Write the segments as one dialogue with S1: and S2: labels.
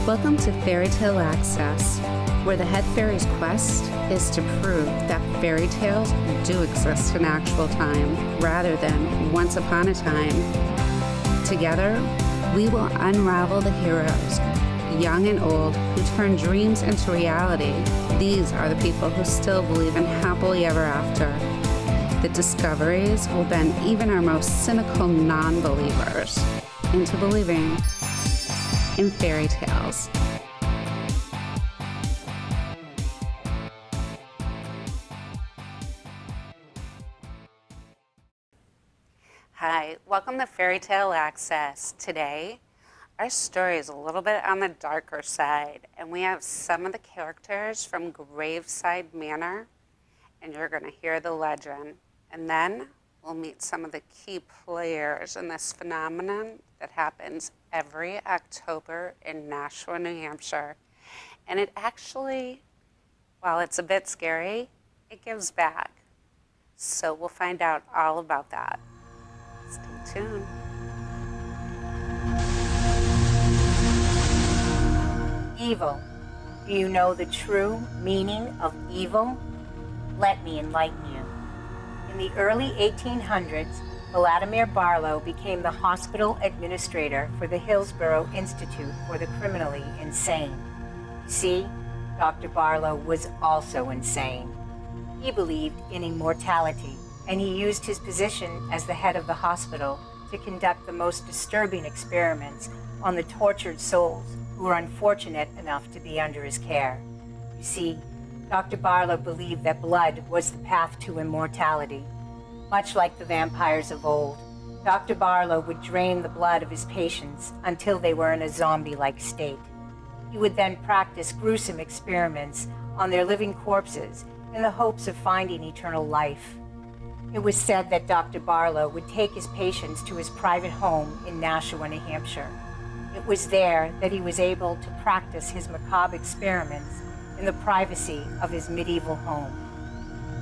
S1: Welcome to Fairy Tale Access, where the head fairy's quest is to prove that fairy tales do exist in actual time, rather than once upon a time. Together, we will unravel the heroes, young and old, who turn dreams into reality. These are the people who still believe in happily ever after. The discoveries will bend even our most cynical non-believers into believing in fairy tales. Hi, welcome to Fairy Tale Access. Today, our story is a little bit on the darker side, and we have some of the characters from Graveside Manor, and you're going to hear the legend. And then we'll meet some of the key players in this phenomenon that happens every October in Nashua, New Hampshire. And it actually, while it's a bit scary, it gives back. So we'll find out all about that. Stay tuned.
S2: Evil. Do you know the true meaning of evil? Let me enlighten you. In the early 1800s, Vladimir Barlow became the hospital administrator for the Hillsborough Institute for the Criminally Insane. See, Dr. Barlow was also insane. He believed in immortality, and he used his position as the head of the hospital to conduct the most disturbing experiments on the tortured souls who were unfortunate enough to be under his care. You see, Dr. Barlow believed that blood was the path to immortality. Much like the vampires of old, Dr. Barlow would drain the blood of his patients until they were in a zombie-like state. He would then practice gruesome experiments on their living corpses in the hopes of finding eternal life. It was said that Dr. Barlow would take his patients to his private home in Nashua, New Hampshire. It was there that he was able to practice his macabre experiments in the privacy of his medieval home.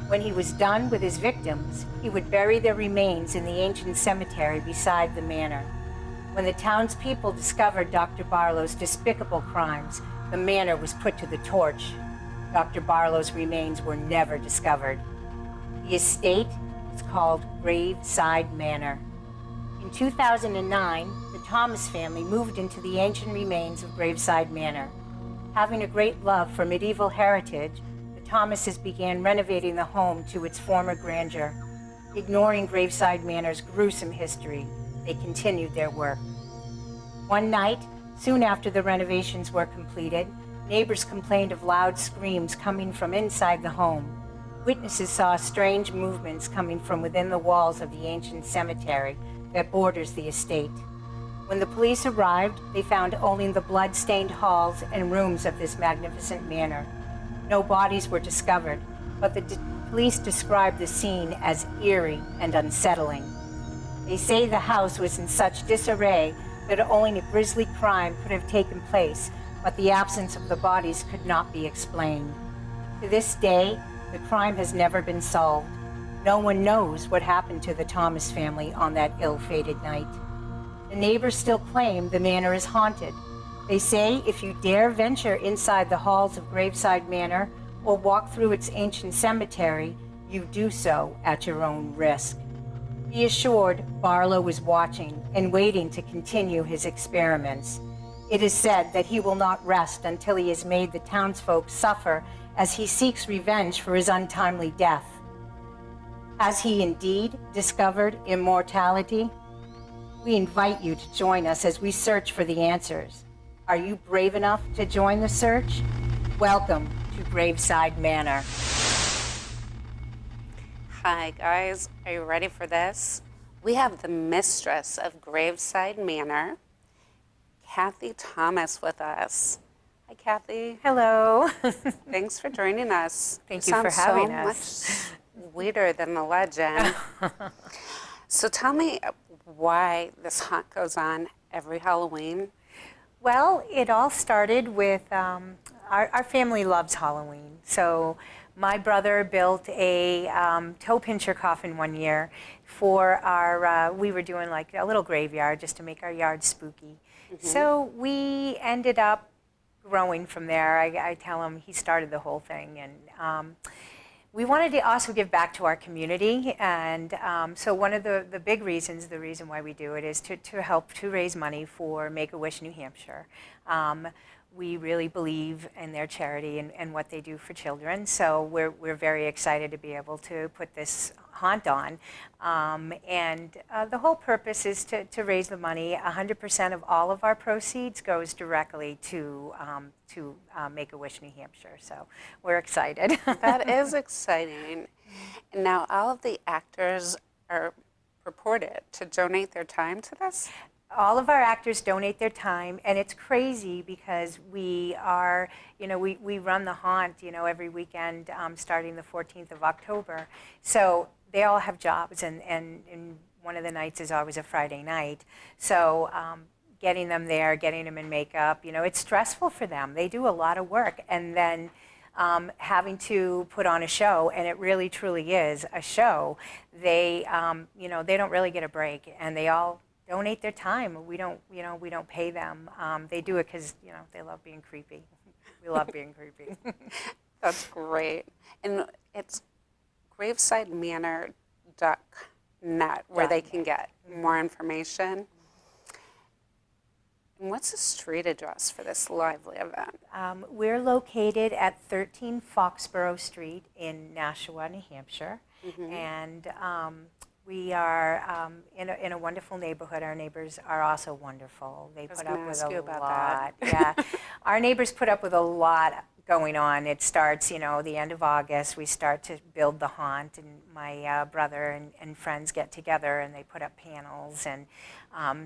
S2: When he was done with his victims, he would bury their remains in the ancient cemetery beside the manor. When the townspeople discovered Dr. Barlow's despicable crimes, the manor was put to the torch. Dr. Barlow's remains were never discovered. The estate is called Graveside Manor. In 2009, the Thomas family moved into the ancient remains of Graveside Manor. Having a great love for medieval heritage, the Thomases began renovating the home to its former grandeur. Ignoring Graveside Manor's gruesome history, they continued their work. One night, soon after the renovations were completed, neighbors complained of loud screams coming from inside the home. Witnesses saw strange movements coming from within the walls of the ancient cemetery that borders the estate. When the police arrived, they found only the blood-stained halls and rooms of this magnificent manor. No bodies were discovered, but the police described the scene as eerie and unsettling. They say the house was in such disarray that only a grisly crime could have taken place, but the absence of the bodies could not be explained. To this day, the crime has never been solved. No one knows what happened to the Thomas family on that ill-fated night. The neighbors still claim the manor is haunted. They say if you dare venture inside the halls of Graveside Manor or walk through its ancient cemetery, you do so at your own risk. Be assured Barlow is watching and waiting to continue his experiments. It is said that he will not rest until he has made the townsfolk suffer as he seeks revenge for his untimely death. Has he indeed discovered immortality? We invite you to join us as we search for the answers. Are you brave enough to join the search? Welcome to Graveside Manor.
S1: Hi guys, are you ready for this? We have the Mistress of Graveside Manor, Kathy Thomas, with us. Hi Kathy.
S2: Hello.
S1: Thanks for joining us.
S2: Thank you for having us.
S1: Sounds much sweeter than the legend. So tell me why this haunt goes on every Halloween.
S2: Well, it all started with our family loves Halloween. So my brother built a toe pincher coffin one year for our, we were doing like a little graveyard just to make our yard spooky. Mm-hmm. So we ended up growing from there. I tell him he started the whole thing, and we wanted to also give back to our community, and so one of the big reasons, the reason why we do it is to help to raise money for Make-A-Wish New Hampshire. We really believe in their charity and what they do for children, so we're very excited to be able to put this haunt on. And the whole purpose is to raise the money. 100% of all of our proceeds goes directly to Make-A-Wish New Hampshire, so we're excited.
S1: That is exciting. And now all of the actors are purported to donate their time to this?
S2: All of our actors donate their time, and it's crazy because we are, we run the haunt, every weekend starting the 14th of October. So they all have jobs, and one of the nights is always a Friday night. So getting them there, getting them in makeup, it's stressful for them. They do a lot of work, and then having to put on a show, and it really truly is a show. They, they don't really get a break, and they all donate their time. We don't pay them. They do it because, they love being creepy. We love being creepy.
S1: That's great. And it's Graveside Manor .net where they can get more information. And what's the street address for this lively event?
S2: We're located at 13 Foxborough Street in Nashua, New Hampshire. And we are in a wonderful neighborhood. Our neighbors are also wonderful. They put up with a lot. Yeah, our neighbors put up with a lot going on. It starts, the end of August. We start to build the haunt, and my brother and friends get together and they put up panels, and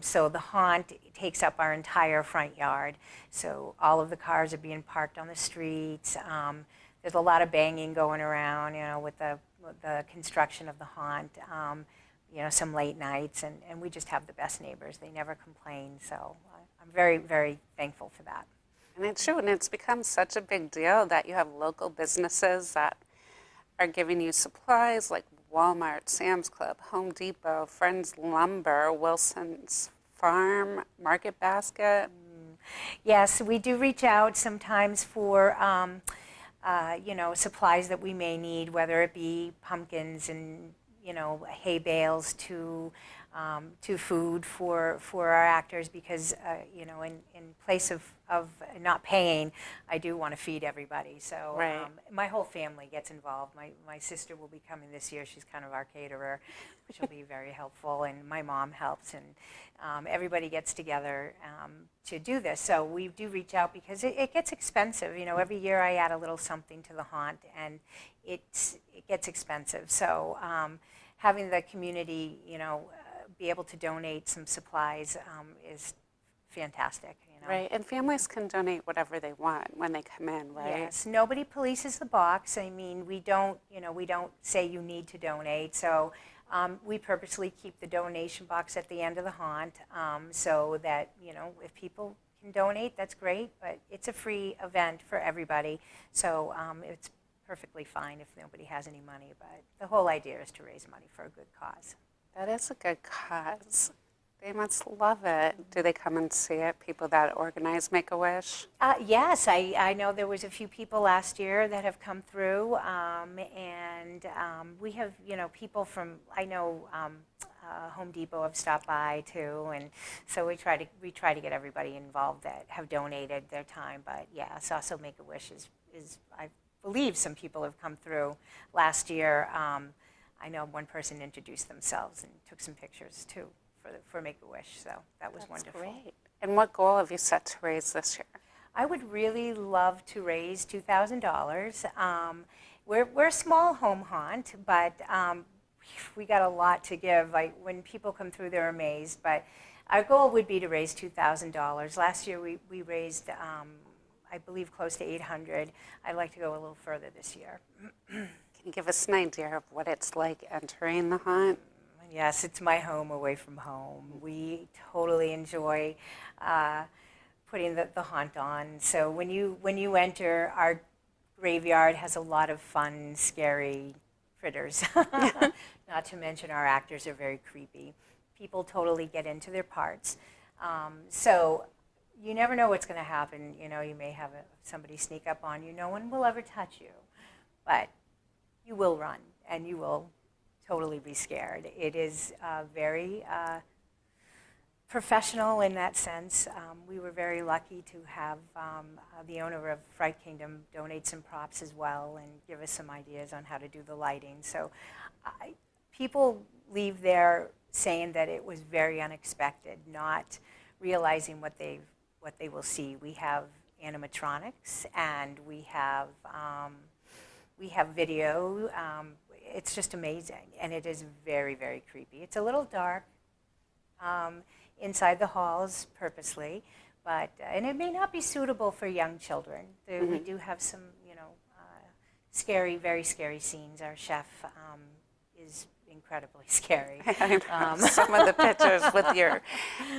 S2: so the haunt takes up our entire front yard. So all of the cars are being parked on the streets. There's a lot of banging going around, with the construction of the haunt, some late nights, and we just have the best neighbors. They never complain, so I'm very, very thankful for that.
S1: And it's true, and it's become such a big deal that you have local businesses that are giving you supplies like Walmart, Sam's Club, Home Depot, Friends Lumber, Wilson's Farm, Market Basket.
S2: Yes, we do reach out sometimes for supplies that we may need, whether it be pumpkins and, hay bales to food for our actors, because, in place of not paying, I do want to feed everybody. So
S1: right.
S2: My whole family gets involved. My sister will be coming this year. She's kind of our caterer, which will be very helpful. And my mom helps, and everybody gets together to do this. So we do reach out because it gets expensive. Every year I add a little something to the haunt, and it gets expensive. So having the community, be able to donate some supplies is fantastic.
S1: Right, and families can donate whatever they want when they come in, right?
S2: Yes, nobody polices the box. I mean, we don't say you need to donate. So we purposely keep the donation box at the end of the haunt, so that, if people can donate, that's great, but it's a free event for everybody. So it's perfectly fine if nobody has any money, but the whole idea is to raise money for a good cause.
S1: That is a good cause. They must love it. Do they come and see it, people that organize Make-A-Wish?
S2: Yes, I know there was a few people last year that have come through, and we have, people from, I know Home Depot have stopped by too, and so we try to get everybody involved that have donated their time. But yes, also Make-A-Wish is I believe some people have come through last year. I know one person introduced themselves and took some pictures too for Make-A-Wish, so that was
S1: That's
S2: wonderful.
S1: Great. And what goal have you set to raise this year?
S2: I would really love to raise $2,000. We're a small home haunt, but we got a lot to give. Like, when people come through, they're amazed. But our goal would be to raise $2,000. Last year we raised, I believe, close to $800. I'd like to go a little further this year.
S1: Can you give us an idea of what it's like entering the haunt?
S2: Yes, it's my home away from home. We totally enjoy putting the haunt on. So when you enter, our graveyard has a lot of fun, scary critters. Not to mention our actors are very creepy. People totally get into their parts. So you never know what's going to happen. You know, you may have somebody sneak up on you. No one will ever touch you, but you will run and you will totally be scared. It is very professional in that sense. We were very lucky to have the owner of Fright Kingdom donate some props as well and give us some ideas on how to do the lighting. So people leave there saying that it was very unexpected, not realizing what they will see. We have animatronics and we have video. It's just amazing, and it is very, very creepy. It's a little dark inside the halls purposely, but and it may not be suitable for young children. We do have some, scary, very scary scenes. Our chef is incredibly scary.
S1: I know. Some of the pictures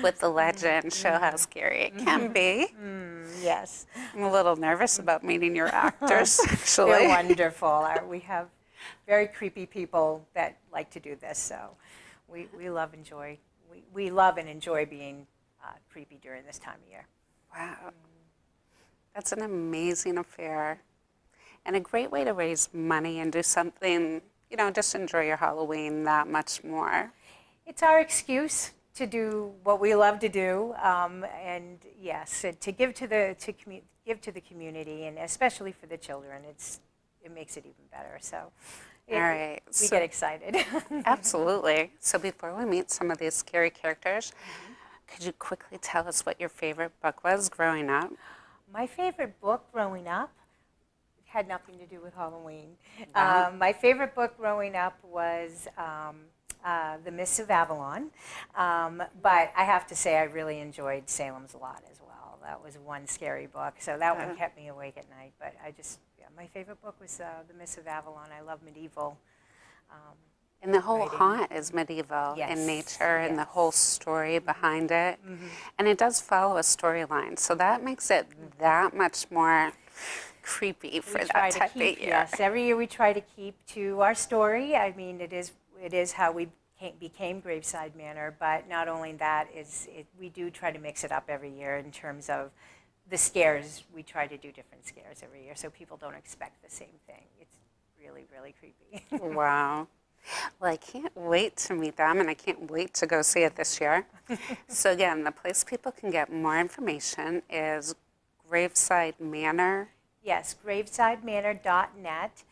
S1: with the legend show how scary it can be.
S2: Yes.
S1: I'm a little nervous about meeting your actors, actually.
S2: They're wonderful. We have very creepy people that like to do this, so we love and enjoy being creepy during this time of year.
S1: Wow. That's an amazing affair and a great way to raise money and do something, just enjoy your Halloween that much more.
S2: It's our excuse to do what we love to do, and yes, to give to the community, and especially for the children. It makes it even better. So,
S1: all right,
S2: we get excited.
S1: Absolutely. So before we meet some of these scary characters, could you quickly tell us what your favorite book was growing up?
S2: My favorite book growing up had nothing to do with Halloween.
S1: Wow.
S2: My favorite book growing up was The Mists of Avalon, but I have to say I really enjoyed Salem's Lot as well. That was one scary book, so that one kept me awake at night. But my favorite book was The Mists of Avalon. I love medieval.
S1: And the whole
S2: writing.
S1: haunt is medieval
S2: Yes,
S1: in nature and the
S2: yes.
S1: whole story behind it. And it does follow a storyline, so that makes it that much more creepy for that type of year.
S2: Yes, every year we try to keep to our story. I mean, it is how we became Graveside Manor, but not only that, we do try to mix it up every year in terms of the scares. We try to do different scares every year so people don't expect the same thing. It's really, really creepy.
S1: Wow. Well, I can't wait to meet them, and I can't wait to go see it this year. So again, the place people can get more information is Graveside Manor.
S2: Yes, gravesidemanor.net.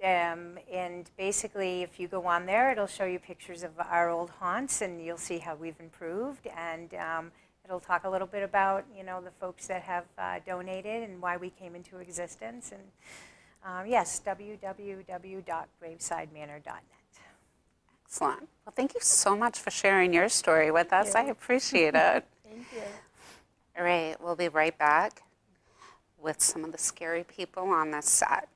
S2: And basically, if you go on there, it'll show you pictures of our old haunts, and you'll see how we've improved. And it'll talk a little bit about, the folks that have donated and why we came into existence. And yes, www.gravesidemanor.net.
S1: Excellent. Well, thank you so much for sharing your story with us. I appreciate it.
S2: Thank you.
S1: All right, we'll be right back with some of the scary people on this set.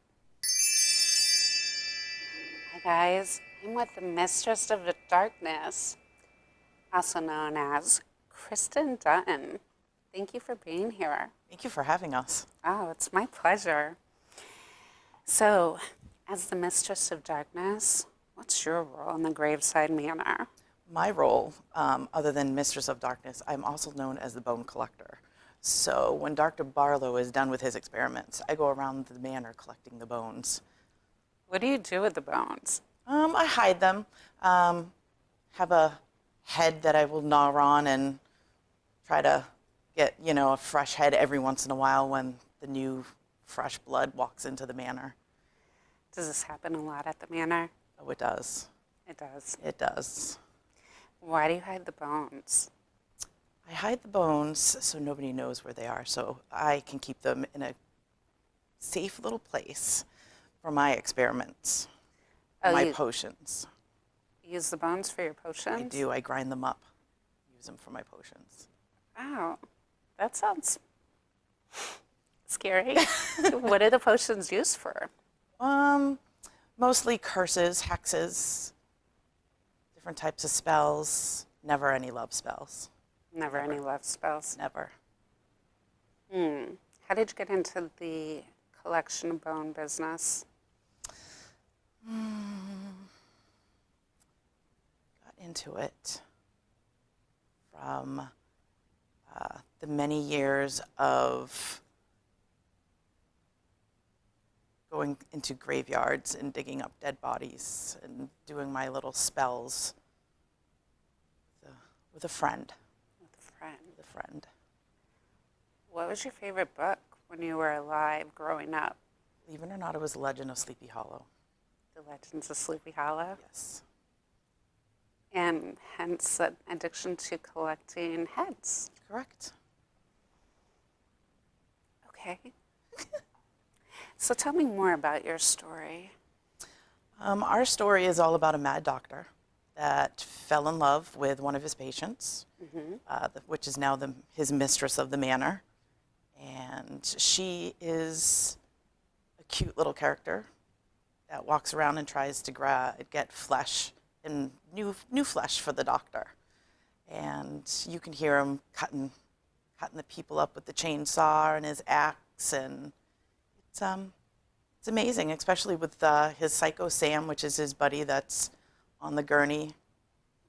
S1: Hi guys, I'm with the Mistress of the Darkness, also known as Kristen Dutton. Thank you for being here.
S3: Thank you for having us.
S1: Oh, it's my pleasure. So, as the Mistress of Darkness, what's your role in the Graveside Manor?
S3: My role, other than Mistress of Darkness, I'm also known as the Bone Collector. So when Dr. Barlow is done with his experiments, I go around the manor collecting the bones.
S1: What do you do with the bones?
S3: I hide them, have a head that I will gnaw on and try to get, a fresh head every once in a while when the new fresh blood walks into the manor.
S1: Does this happen a lot at the manor?
S3: Oh, it does.
S1: It does.
S3: It does.
S1: Why do you hide the bones?
S3: I hide the bones so nobody knows where they are, so I can keep them in a safe little place for my experiments, my potions.
S1: Use the bones for your potions?
S3: I do. I grind them up, use them for my potions.
S1: Wow, that sounds scary. What are the potions used for?
S3: Mostly curses, hexes, different types of spells, never any love spells.
S1: Never any love spells?
S3: Never.
S1: How did you get into the collection of bone business?
S3: Got into it from the many years of going into graveyards and digging up dead bodies and doing my little spells with a friend.
S1: With a friend.
S3: With a friend.
S1: What was your favorite book when you were alive growing up?
S3: Believe it or not, it was Legend of Sleepy Hollow.
S1: The Legends of Sleepy Hollow?
S3: Yes.
S1: And hence an addiction to collecting heads.
S3: Correct.
S1: Okay. So tell me more about your story.
S3: Our story is all about a mad doctor that fell in love with one of his patients, which is now his mistress of the manor. And she is a cute little character that walks around and tries to get flesh and new flesh for the doctor. And you can hear him cutting the people up with the chainsaw and his axe, and it's amazing, especially with his Psycho Sam, which is his buddy that's on the gurney,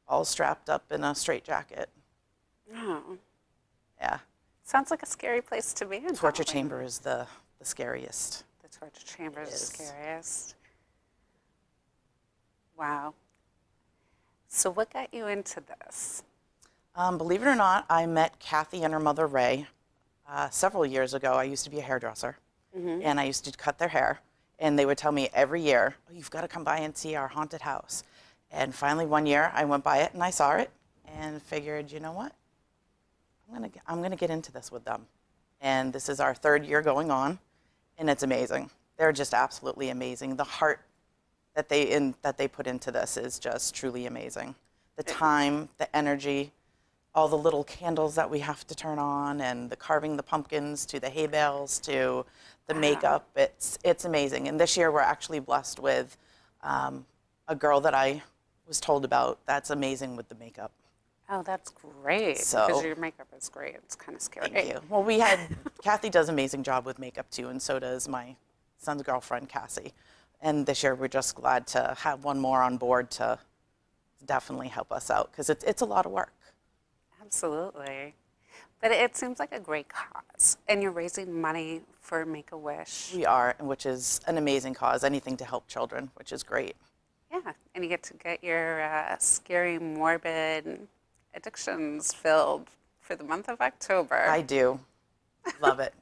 S3: all strapped up in a straitjacket.
S1: Oh.
S3: Yeah.
S1: Sounds like a scary place to be in.
S3: Torture
S1: Halloween.
S3: chamber is the scariest.
S1: The torture chamber is the
S3: is.
S1: scariest. Wow. So what got you into this?
S3: Believe it or not, I met Kathy and her mother, Ray, several years ago. I used to be a hairdresser, and I used to cut their hair. And they would tell me every year, oh, you've got to come by and see our haunted house. And finally, one year, I went by it, and I saw it, and figured, you know what? I'm gonna get into this with them. And this is our third year going on, and it's amazing. They're just absolutely amazing. The heart that they put into this is just truly amazing. The time, the energy, all the little candles that we have to turn on, and the carving the pumpkins to the hay bales to the makeup. It's amazing. And this year we're actually blessed with a girl that I was told about that's amazing with the makeup.
S1: Oh, that's great.
S3: So-
S1: because your makeup is great. It's kind of scary.
S3: Thank you. Well, Kathy does an amazing job with makeup too, and so does my son's girlfriend, Cassie. And this year we're just glad to have one more on board to definitely help us out, because it's a lot of work.
S1: Absolutely. But it seems like a great cause. And you're raising money for Make-A-Wish.
S3: We are, which is an amazing cause, anything to help children, which is great.
S1: Yeah. And you get to get your scary, morbid addictions filled for the month of October.
S3: I do. Love it.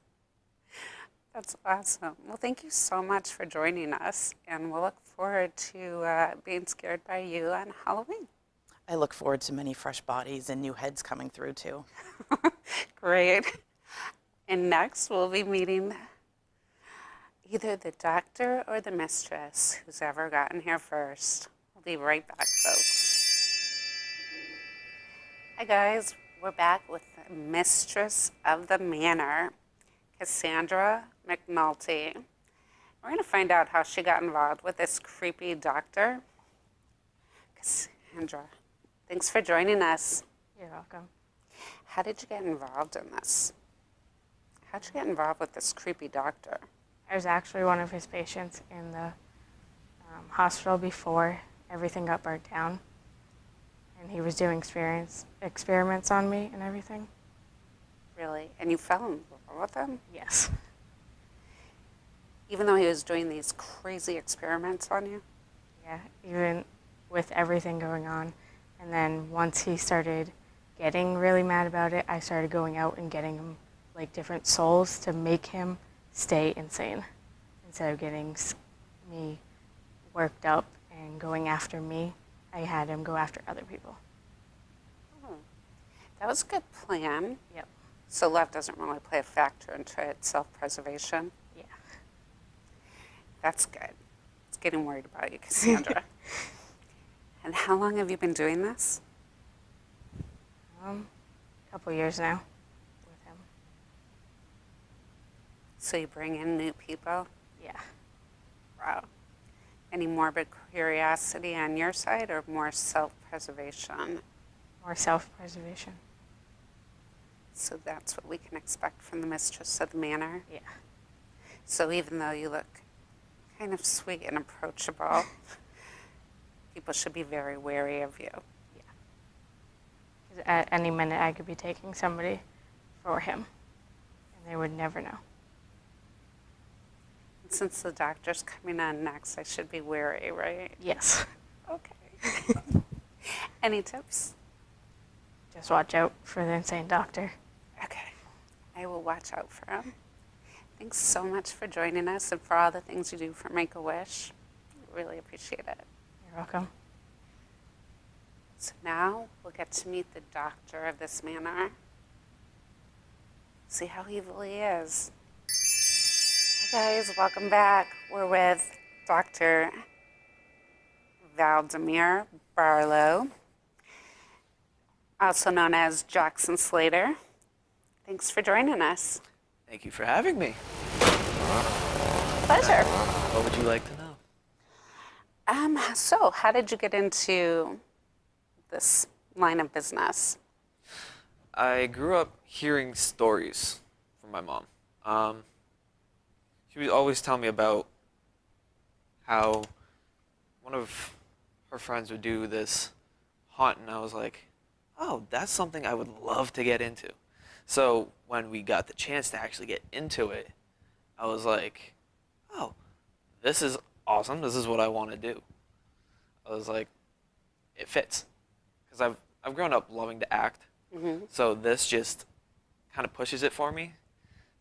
S1: That's awesome. Well, thank you so much for joining us. And we'll look forward to being scared by you on Halloween.
S3: I look forward to many fresh bodies and new heads coming through too.
S1: Great. And next, we'll be meeting either the doctor or the mistress, who's ever gotten here first. We'll be right back, folks. Hi, guys. We're back with the mistress of the manor, Cassandra McNulty. We're going to find out how she got involved with this creepy doctor. Cassandra, thanks for joining us.
S4: You're welcome.
S1: How did you get involved in this? How'd you get involved with this creepy doctor?
S4: I was actually one of his patients in the hospital before everything got burnt down. And he was doing experiments on me and everything.
S1: Really? And you fell in love with him?
S4: Yes.
S1: Even though he was doing these crazy experiments on you?
S4: Yeah, even with everything going on. And then once he started getting really mad about it, I started going out and getting him like different souls to make him stay insane. Instead of getting me worked up and going after me, I had him go after other people.
S1: Oh, that was a good plan.
S4: Yep.
S1: So love doesn't really play a factor into its self-preservation.
S4: Yeah.
S1: That's good. I was getting worried about you, Cassandra. And how long have you been doing this?
S4: A couple years now with him.
S1: So you bring in new people?
S4: Yeah.
S1: Wow. Any morbid curiosity on your side or more self-preservation?
S4: More self-preservation.
S1: So that's what we can expect from the mistress of the manor?
S4: Yeah.
S1: So even though you look kind of sweet and approachable, people should be very wary of you.
S4: At any minute, I could be taking somebody for him, and they would never know.
S1: Since the doctor's coming on next, I should be wary, right?
S4: Yes.
S1: Okay. Any tips?
S4: Just watch out for the insane doctor.
S1: Okay. I will watch out for him. Thanks so much for joining us and for all the things you do for Make-A-Wish. Really appreciate it.
S4: You're welcome.
S1: So now we'll get to meet the doctor of this manor. See how evil he is. Hey guys, welcome back. We're with Dr. Valdemar Barlow, also known as Jackson Slater. Thanks for joining us.
S5: Thank you for having me.
S1: Pleasure.
S5: What would you like to know?
S1: So how did you get into this line of business?
S5: I grew up hearing stories from my mom. She would always tell me about how one of her friends would do this haunt, and I was like, oh, that's something I would love to get into. So when we got the chance to actually get into it, I was like, oh, this is awesome. This is what I want to do. I was like, it fits. Because I've grown up loving to act.
S1: Mm-hmm.
S5: So this just kind of pushes it for me.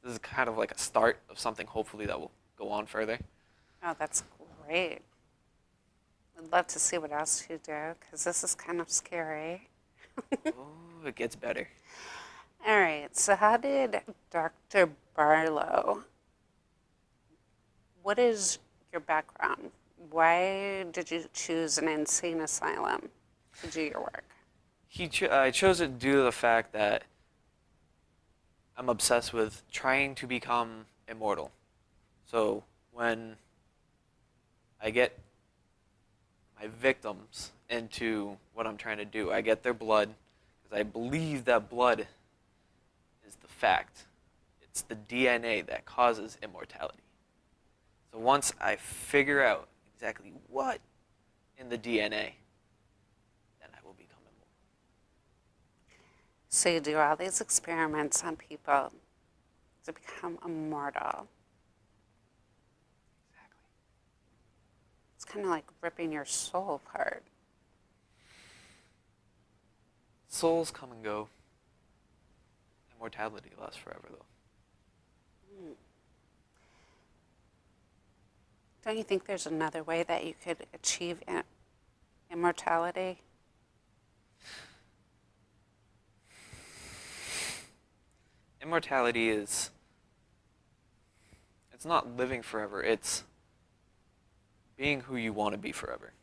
S5: This is kind of like a start of something hopefully that will go on further.
S1: Oh, that's great. I'd love to see what else you do, because this is kind of scary.
S5: Oh, it gets better.
S1: All right, so how did Dr. Barlow, what is your background? Why did you choose an insane asylum to do your work?
S5: I chose it due to the fact that I'm obsessed with trying to become immortal. So when I get my victims into what I'm trying to do, I get their blood, because I believe that blood is the fact. It's the DNA that causes immortality. So once I figure out exactly what in the DNA, then I will become immortal.
S1: So you do all these experiments on people to become immortal.
S5: Exactly.
S1: It's kind of like ripping your soul apart.
S5: Souls come and go. Immortality lasts forever, though.
S1: Don't you think there's another way that you could achieve immortality?
S5: Immortality is, it's not living forever, it's being who you want to be forever.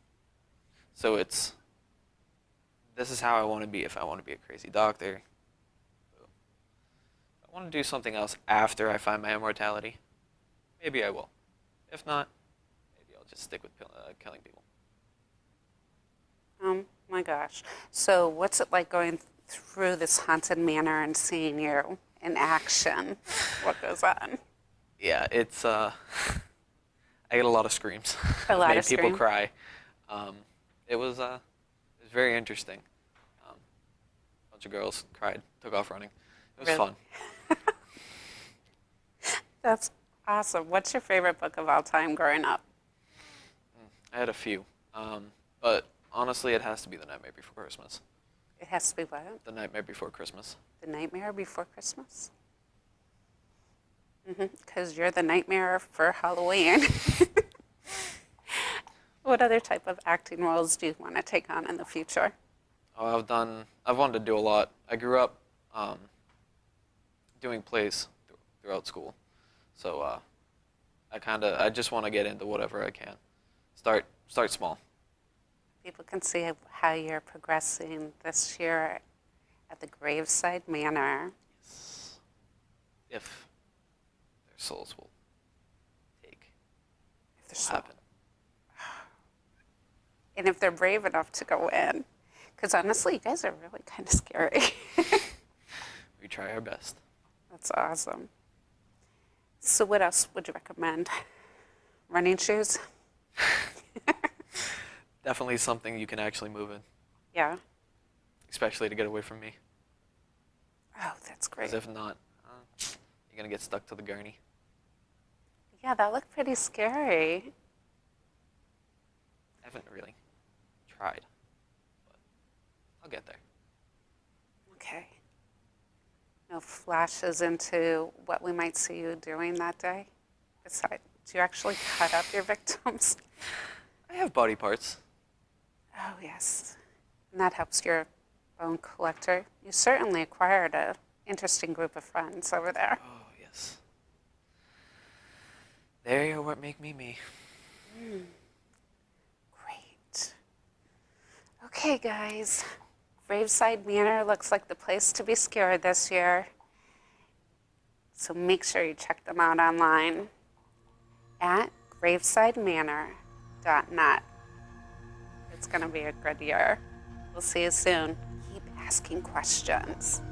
S5: So it's, this is how I want to be if I want to be a crazy doctor. If I want to do something else after I find my immortality, maybe I will. If not, maybe I'll just stick with killing people.
S1: Oh my gosh. So what's it like going through this haunted manor and seeing you in action? What goes on?
S5: Yeah, it's, I get a lot of screams.
S1: A lot
S5: Made
S1: of
S5: people
S1: scream?
S5: cry. It was very interesting. A bunch of girls cried, took off running. It was
S1: Really?
S5: fun.
S1: That's awesome. What's your favorite book of all time growing up?
S5: I had a few, but honestly, it has to be The Nightmare Before Christmas.
S1: It has to be what?
S5: The Nightmare Before Christmas.
S1: The Nightmare Before Christmas? Because you're the nightmare for Halloween. What other type of acting roles do you want to take on in the future?
S5: Oh, I've wanted to do a lot. I grew up doing plays throughout school, so I just want to get into whatever I can. Start small.
S1: People can see how you're progressing this year at the Graveside Manor.
S5: If their souls will take,
S1: If
S5: it
S1: they're
S5: will
S1: so-
S5: happen.
S1: And if they're brave enough to go in. Because honestly, you guys are really kind of scary.
S5: We try our best.
S1: That's awesome. So what else would you recommend? Running shoes?
S5: Definitely something you can actually move in,
S1: Yeah.
S5: especially to get away from me.
S1: Oh, that's great.
S5: Because if not, you're gonna get stuck to the gurney.
S1: Yeah, that looked pretty scary.
S5: I haven't really tried, but I'll get there.
S1: Okay. No flashes into what we might see you doing that day? Besides, do you actually cut up your victims?
S5: I have body parts.
S1: Oh, yes. And that helps your bone collector. You certainly acquired an interesting group of friends over there.
S5: Oh, yes. They are what make me me.
S1: Great. Okay, guys. Graveside Manor looks like the place to be scared this year. So make sure you check them out online at gravesidemanor.net. It's going to be a good year. We'll see you soon. Keep asking questions.